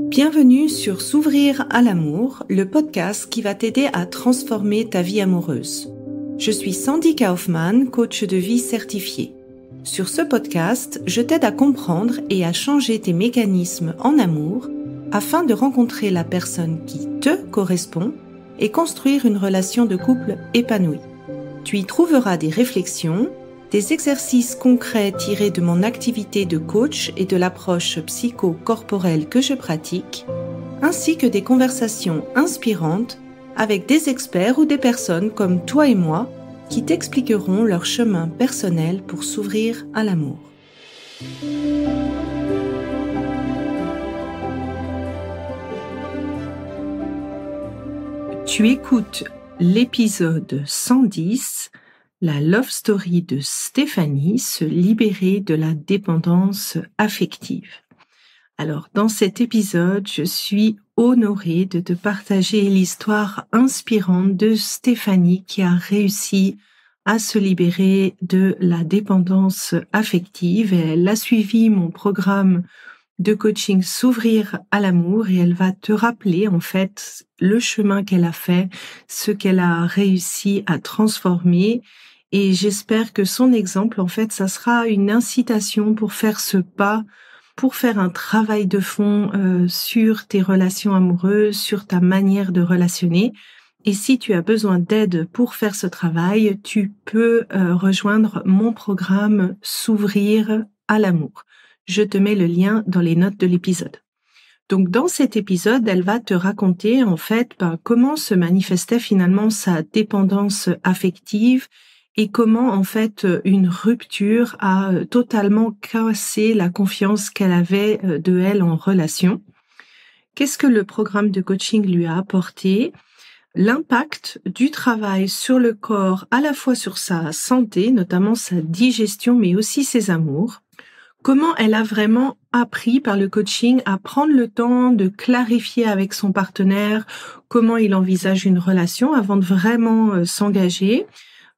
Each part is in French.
Bienvenue sur S'ouvrir à l'amour, le podcast qui va t'aider à transformer ta vie amoureuse. Je suis Sandy Kaufmann, coach de vie certifiée. Sur ce podcast, je t'aide à comprendre et à changer tes mécanismes en amour afin de rencontrer la personne qui te correspond et construire une relation de couple épanouie. Tu y trouveras des réflexions, des exercices concrets tirés de mon activité de coach et de l'approche psycho-corporelle que je pratique, ainsi que des conversations inspirantes avec des experts ou des personnes comme toi et moi qui t'expliqueront leur chemin personnel pour s'ouvrir à l'amour. Tu écoutes l'épisode 110, la love story de Stéphanie, se libérer de la dépendance affective. Alors, dans cet épisode, je suis honorée de te partager l'histoire inspirante de Stéphanie qui a réussi à se libérer de la dépendance affective. Elle a suivi mon programme de coaching S'ouvrir à l'amour et elle va te rappeler en fait le chemin qu'elle a fait, ce qu'elle a réussi à transformer. Et j'espère que son exemple, en fait, ça sera une incitation pour faire ce pas, pour faire un travail de fond sur tes relations amoureuses, sur ta manière de relationner. Et si tu as besoin d'aide pour faire ce travail, tu peux rejoindre mon programme S'ouvrir à l'amour. Je te mets le lien dans les notes de l'épisode. Donc, dans cet épisode, elle va te raconter, en fait, comment se manifestait finalement sa dépendance affective et comment, en fait, une rupture a totalement cassé la confiance qu'elle avait de elle en relation. Qu'est-ce que le programme de coaching lui a apporté? L'impact du travail sur le corps, à la fois sur sa santé, notamment sa digestion, mais aussi ses amours. Comment elle a vraiment appris par le coaching à prendre le temps de clarifier avec son partenaire comment il envisage une relation avant de vraiment s'engager.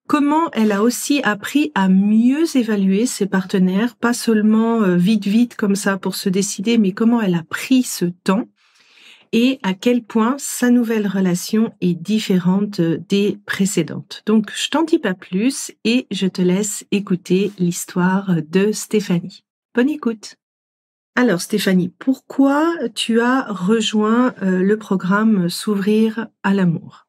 Comment elle a aussi appris à mieux évaluer ses partenaires, pas seulement vite comme ça pour se décider, mais comment elle a pris ce temps et à quel point sa nouvelle relation est différente des précédentes. Donc, je t'en dis pas plus et je te laisse écouter l'histoire de Stéphanie. Bonne écoute. Alors Stéphanie, pourquoi tu as rejoint le programme S'ouvrir à l'amour ?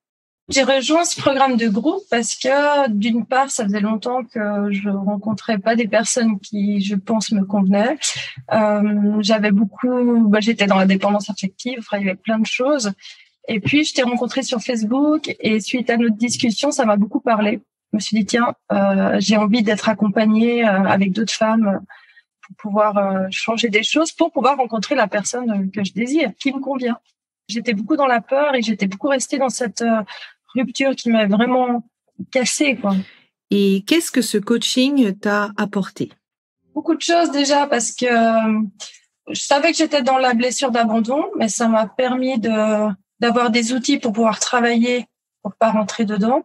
J'ai rejoint ce programme de groupe parce que, d'une part, ça faisait longtemps que je rencontrais pas des personnes qui, je pense, me convenaient. J'étais dans la dépendance affective, il y avait plein de choses. Et puis, je t'ai rencontré sur Facebook et suite à notre discussion, ça m'a beaucoup parlé. Je me suis dit, tiens, j'ai envie d'être accompagnée avec d'autres femmes pour pouvoir changer des choses, pour pouvoir rencontrer la personne que je désire, qui me convient. J'étais beaucoup dans la peur et j'étais beaucoup restée dans cette rupture qui m'a vraiment cassée, quoi. Et qu'est-ce que ce coaching t'a apporté ? Beaucoup de choses déjà parce que je savais que j'étais dans la blessure d'abandon, mais ça m'a permis d'avoir des outils pour pouvoir travailler, pour pas rentrer dedans.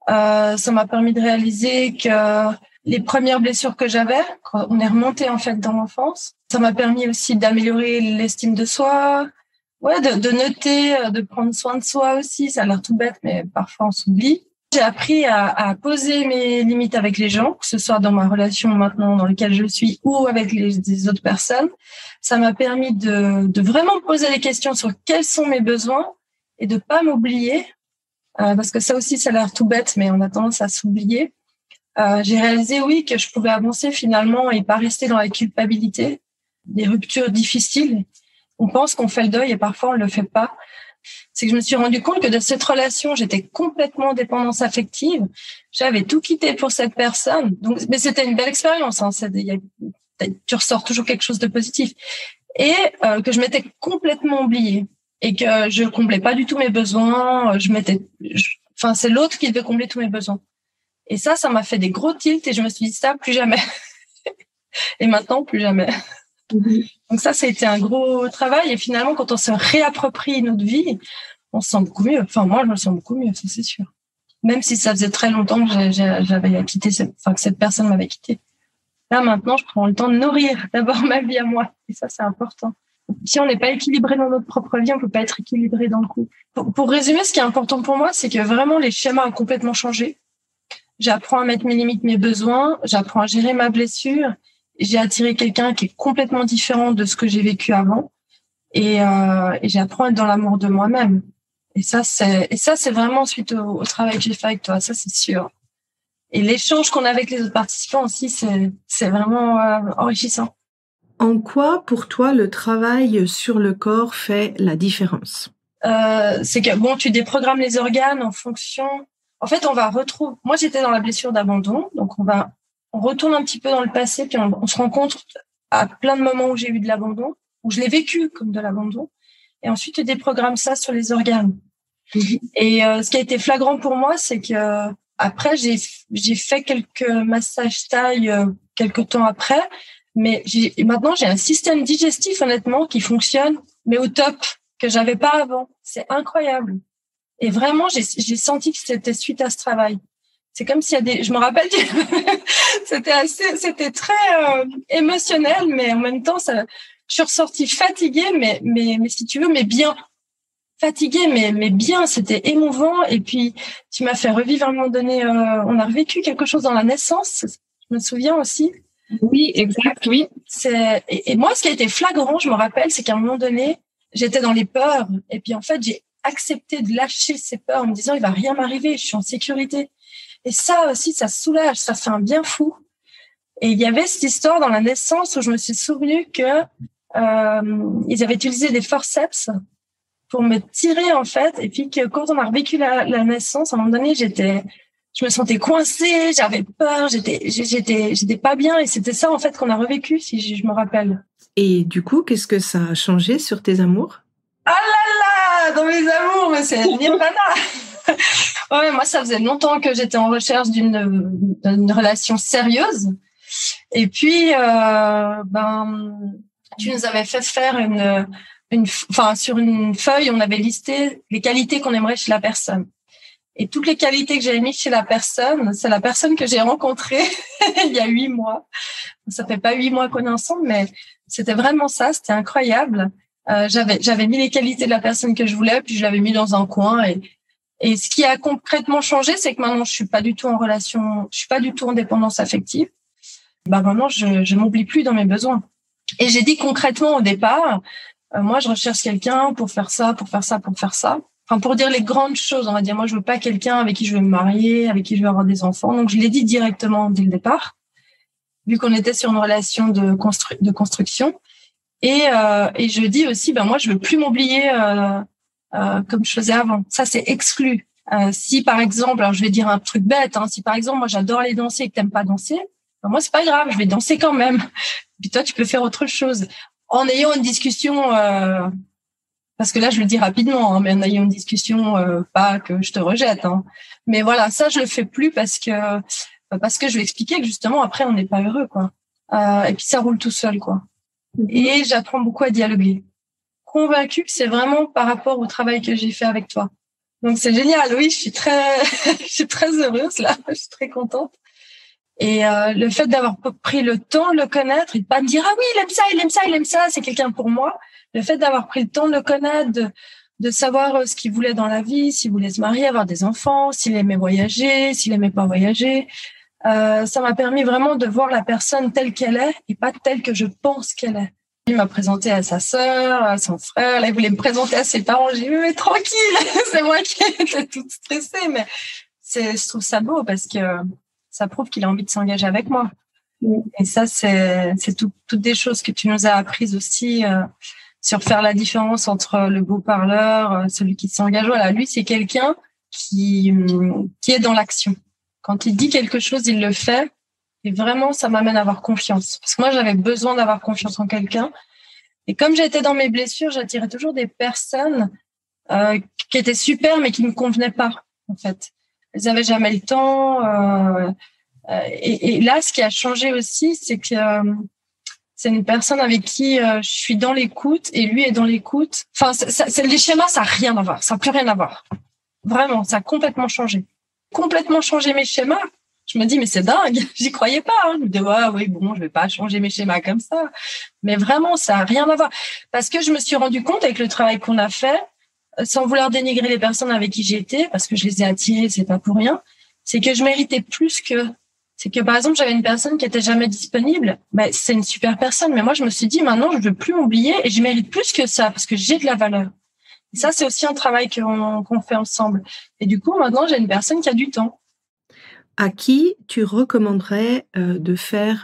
Ça m'a permis de réaliser que les premières blessures que j'avais, quand on est remonté en fait dans l'enfance, ça m'a permis aussi d'améliorer l'estime de soi. Ouais, de noter, de prendre soin de soi aussi. Ça a l'air tout bête, mais parfois on s'oublie. J'ai appris à poser mes limites avec les gens, que ce soit dans ma relation maintenant dans laquelle je suis ou avec les autres personnes. Ça m'a permis de vraiment poser les questions sur quels sont mes besoins et de pas m'oublier, parce que ça aussi, ça a l'air tout bête, mais on a tendance à s'oublier. J'ai réalisé, oui, que je pouvais avancer finalement et pas rester dans la culpabilité, des ruptures difficiles. On pense qu'on fait le deuil et parfois on le fait pas. C'est que je me suis rendu compte que de cette relation, j'étais complètement en dépendance affective. J'avais tout quitté pour cette personne. Donc, mais c'était une belle expérience. Hein. Tu ressors toujours quelque chose de positif. Et que je m'étais complètement oubliée et que je comblais pas du tout mes besoins. C'est l'autre qui devait combler tous mes besoins. Et ça m'a fait des gros tilts et je me suis dit ça, plus jamais. Et maintenant, plus jamais. Donc ça a été un gros travail et finalement quand on se réapproprie notre vie, on se sent beaucoup mieux. Enfin moi je me sens beaucoup mieux, ça c'est sûr. Même si ça faisait très longtemps que j'avais quitté, que cette personne m'avait quitté. Là maintenant je prends le temps de nourrir d'abord ma vie à moi et ça c'est important. Si on n'est pas équilibré dans notre propre vie, on peut pas être équilibré dans le couple. Pour résumer, ce qui est important pour moi, c'est que vraiment les schémas ont complètement changé. J'apprends à mettre mes limites, mes besoins, j'apprends à gérer ma blessure. J'ai attiré quelqu'un qui est complètement différent de ce que j'ai vécu avant, et j'apprends à être dans l'amour de moi-même. Et ça, c'est vraiment suite au travail que j'ai fait avec toi. Ça, c'est sûr. Et l'échange qu'on a avec les autres participants aussi, c'est vraiment enrichissant. En quoi, pour toi, le travail sur le corps fait la différence? C'est que bon, tu déprogrammes les organes en fonction. En fait, on va retrouver. Moi, j'étais dans la blessure d'abandon, donc on retourne un petit peu dans le passé, puis on se rend compte à plein de moments où j'ai eu de l'abandon, où je l'ai vécu comme de l'abandon, et ensuite tu déprogrammes ça sur les organes. Et ce qui a été flagrant pour moi, c'est que après j'ai fait quelques massages taille quelques temps après, mais maintenant j'ai un système digestif honnêtement qui fonctionne, mais au top, que j'avais pas avant. C'est incroyable. Et vraiment j'ai senti que c'était suite à ce travail. C'est comme s'il y a je me rappelle, c'était très émotionnel, mais en même temps, je suis ressortie fatiguée, mais si tu veux, mais bien fatiguée, mais bien. C'était émouvant. Et puis, tu m'as fait revivre à un moment donné. On a revécu quelque chose dans la naissance. Je me souviens aussi. Oui, exact, oui. Et moi, ce qui a été flagrant, je me rappelle, c'est qu'à un moment donné, j'étais dans les peurs. Et puis, en fait, j'ai accepté de lâcher ces peurs en me disant, il va rien m'arriver, je suis en sécurité. Et ça aussi, ça soulage, ça fait un bien fou. Et il y avait cette histoire dans la naissance où je me suis souvenu que ils avaient utilisé des forceps pour me tirer en fait. Et puis que quand on a revécu la naissance, à un moment donné, je me sentais coincée, j'avais peur, j'étais pas bien. Et c'était ça en fait qu'on a revécu, si je me rappelle. Et du coup, qu'est-ce que ça a changé sur tes amours? Ah là là, dans mes amours, mais c'est nirvana. Ouais, moi, ça faisait longtemps que j'étais en recherche d'une relation sérieuse. Et puis, tu nous avais fait faire sur une feuille, on avait listé les qualités qu'on aimerait chez la personne. Et toutes les qualités que j'avais mises chez la personne, c'est la personne que j'ai rencontrée il y a 8 mois. Ça fait pas 8 mois qu'on est ensemble, mais c'était vraiment ça, c'était incroyable. J'avais mis les qualités de la personne que je voulais, puis je l'avais mis dans un coin. Et ce qui a concrètement changé, c'est que maintenant, je suis pas du tout en relation, je suis pas du tout en dépendance affective. Maintenant, je m'oublie plus dans mes besoins. Et j'ai dit concrètement au départ, moi, je recherche quelqu'un pour faire ça, pour faire ça, pour faire ça. Enfin, pour dire les grandes choses, on va dire, moi, je veux pas quelqu'un avec qui je veux me marier, avec qui je veux avoir des enfants. Donc, je l'ai dit directement dès le départ, vu qu'on était sur une relation de construction. Et je dis aussi, moi, je veux plus m'oublier comme je faisais avant. Ça, c'est exclu. Si, par exemple, alors je vais dire un truc bête, si par exemple, moi, j'adore aller danser et que t'aimes pas danser, moi, c'est pas grave, je vais danser quand même. Puis toi, tu peux faire autre chose. En ayant une discussion, parce que là, je le dis rapidement, mais en ayant une discussion, pas que je te rejette. Mais voilà, ça, je le fais plus parce que je vais expliquer que justement, après, on n'est pas heureux, quoi. Et puis, ça roule tout seul, quoi. Et j'apprends beaucoup à dialoguer. Convaincue que c'est vraiment par rapport au travail que j'ai fait avec toi. Donc, c'est génial. Oui, je suis très heureuse, là. Je suis très contente. Et le fait d'avoir pris le temps de le connaître et de pas me dire, ah oui, il aime ça, c'est quelqu'un pour moi. Le fait d'avoir pris le temps de le connaître, de savoir ce qu'il voulait dans la vie, s'il voulait se marier, avoir des enfants, s'il aimait voyager, s'il aimait pas voyager. Ça m'a permis vraiment de voir la personne telle qu'elle est et pas telle que je pense qu'elle est. Il m'a présenté à sa sœur, à son frère. Là, il voulait me présenter à ses parents. J'ai dit, mais tranquille, c'est moi qui étais toute stressée. Mais je trouve ça beau parce que ça prouve qu'il a envie de s'engager avec moi. Et ça, c'est toutes des choses que tu nous as apprises aussi sur faire la différence entre le beau parleur, celui qui s'engage. Voilà, lui, c'est quelqu'un qui est dans l'action. Quand il dit quelque chose, il le fait. Et vraiment, ça m'amène à avoir confiance. Parce que moi, j'avais besoin d'avoir confiance en quelqu'un. Et comme j'étais dans mes blessures, j'attirais toujours des personnes qui étaient super, mais qui ne me convenaient pas, en fait. Elles n'avaient jamais le temps. Et là, ce qui a changé aussi, c'est que c'est une personne avec qui je suis dans l'écoute et lui est dans l'écoute. Enfin, les schémas, ça n'a rien à voir. Ça n'a plus rien à voir. Vraiment, ça a complètement changé. Complètement changé mes schémas. Je me dis, mais c'est dingue, j'y croyais pas. Hein. Je me dis, ouais, oui, bon, je vais pas changer mes schémas comme ça. Mais vraiment, ça a rien à voir. Parce que je me suis rendu compte avec le travail qu'on a fait, sans vouloir dénigrer les personnes avec qui j'étais, parce que je les ai attirées, c'est pas pour rien, c'est que je méritais plus que... C'est que, par exemple, j'avais une personne qui était jamais disponible. Ben, c'est une super personne. Mais moi, je me suis dit, maintenant, je veux plus m'oublier et je mérite plus que ça parce que j'ai de la valeur. Et ça, c'est aussi un travail qu'on fait ensemble. Et du coup, maintenant, j'ai une personne qui a du temps. À qui tu recommanderais de faire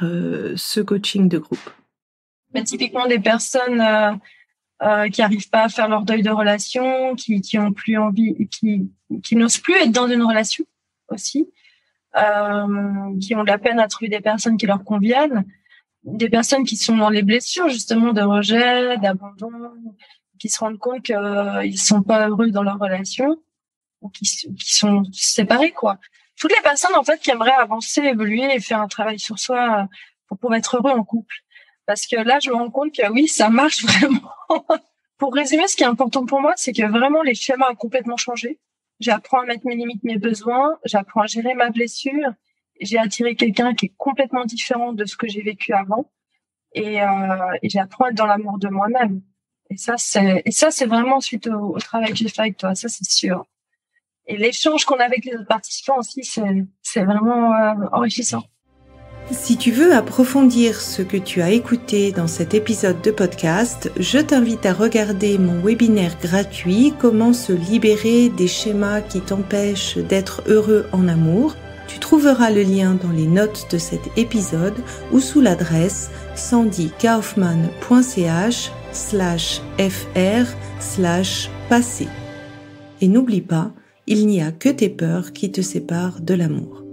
ce coaching de groupe? Ben, typiquement, des personnes qui n'arrivent pas à faire leur deuil de relation, qui ont plus envie, qui n'osent plus être dans une relation aussi. Qui ont de la peine à trouver des personnes qui leur conviennent, des personnes qui sont dans les blessures justement de rejet, d'abandon, qui se rendent compte qu'ils sont pas heureux dans leur relation ou qui sont séparés quoi. Toutes les personnes en fait qui aimeraient avancer, évoluer et faire un travail sur soi pour pouvoir être heureux en couple. Parce que là je me rends compte que oui ça marche vraiment. Pour résumer, ce qui est important pour moi, c'est que vraiment les schémas ont complètement changé. J'apprends à mettre mes limites, mes besoins. J'apprends à gérer ma blessure. J'ai attiré quelqu'un qui est complètement différent de ce que j'ai vécu avant. Et j'apprends à être dans l'amour de moi-même. Et ça, c'est vraiment suite au travail que j'ai fait avec toi. Ça, c'est sûr. Et l'échange qu'on a avec les autres participants aussi, c'est vraiment enrichissant. Si tu veux approfondir ce que tu as écouté dans cet épisode de podcast, je t'invite à regarder mon webinaire gratuit « Comment se libérer des schémas qui t'empêchent d'être heureux en amour ». Tu trouveras le lien dans les notes de cet épisode ou sous l'adresse sandykaufman.ch/fr/passé. Et n'oublie pas, il n'y a que tes peurs qui te séparent de l'amour.